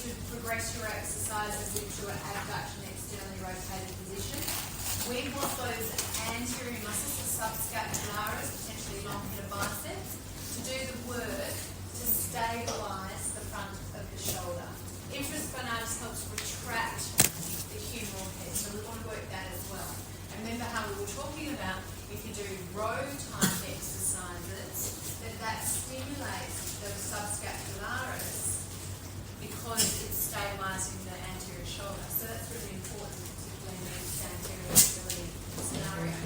to progress your exercises into an abduction externally rotated position. We want those anterior muscles, the subscapularis, potentially long head of biceps, to do the work to stabilise the front of the shoulder. Infraspinatus helps retract the humeral head, so we want to work that as well. And remember how we were talking about if you do row type exercises, that stimulates the subscapularis because it's stabilising the anterior shoulder. So that's really important, particularly in the anterior instability scenario.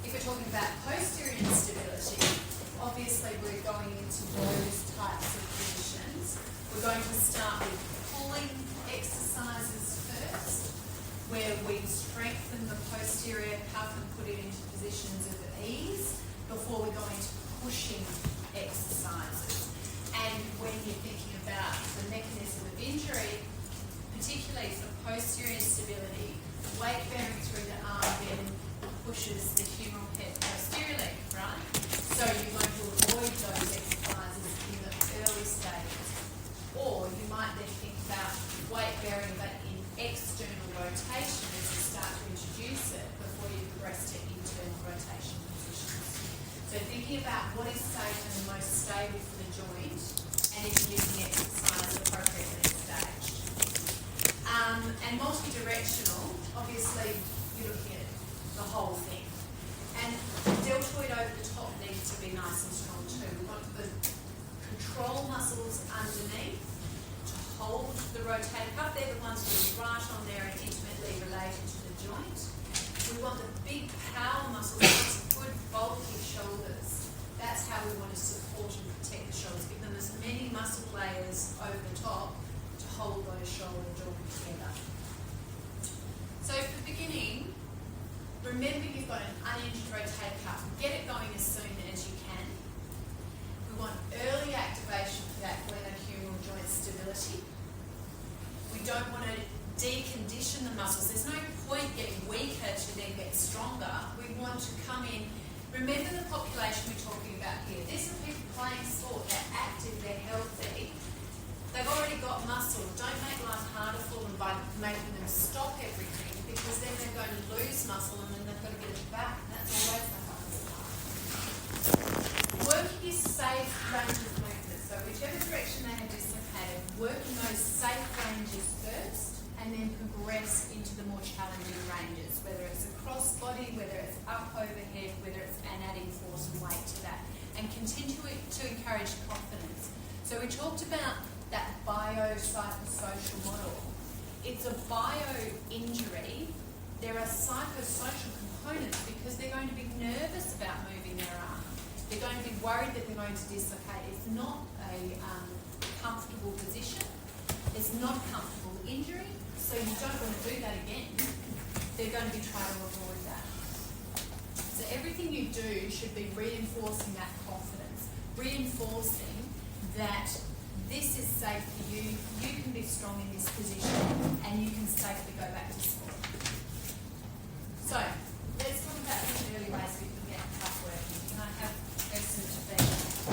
If we're talking about posterior instability, obviously we're going into those types of positions. We're going to start with pulling exercises first, where we strengthen the posterior cuff and put it into positions of ease before we go into pushing exercises. And when you're thinking about the mechanism of injury, particularly for posterior instability, weight bearing through the arm then pushes the humeral head posteriorly, right? So you're going to avoid those exercises in the early stages. Or you might then think about weight bearing but in external rotation as you start to introduce it before you progress to internal rotation positions. So thinking about what is safe and the most stable for the joint and introducing exercise appropriately staged. And multi-directional, obviously you're looking at the whole thing. And deltoid over the top needs to be nice and strong too. We want the control muscles underneath to hold the rotator cuff. They're the ones that are right on there and intimately related to the joint. We want the big power muscles, good bulky shoulders. That's how we want to support and protect the shoulders. Give them as many muscle layers over the top to hold those shoulder joints together. So for beginning, remember you've got an uninjured rotator cuff. Get it going as soon as you can. We want early activation for that glenohumeral joint stability. We don't want to decondition the muscles. There's no point getting weaker to then get stronger. We want to come in. Remember the population we're talking about here. These are people playing sport. They're active, they're healthy. They've already got muscle. Don't make life harder for them by making them stop everything, because then they're going to lose muscle and then they've got to get it back. That's always the hardest part. Working is safe range of movement. So whichever direction they have dislocated, work in those safe ranges first and then progress into the more challenging ranges, whether it's across body, whether it's up overhead, whether it's and adding force and weight to that, and continue to encourage confidence. So we talked about that biopsychosocial model. It's a bio-injury. There are psychosocial components because they're going to be nervous about moving their arm. They're going to be worried that they're going to dislocate. It's not a comfortable position. It's not a comfortable injury, so you don't want to do that again. They're going to be trying to avoid that. So everything you do should be reinforcing that confidence, reinforcing that this is safe for you, you can be strong in this position, and you can safely go back to sport. So,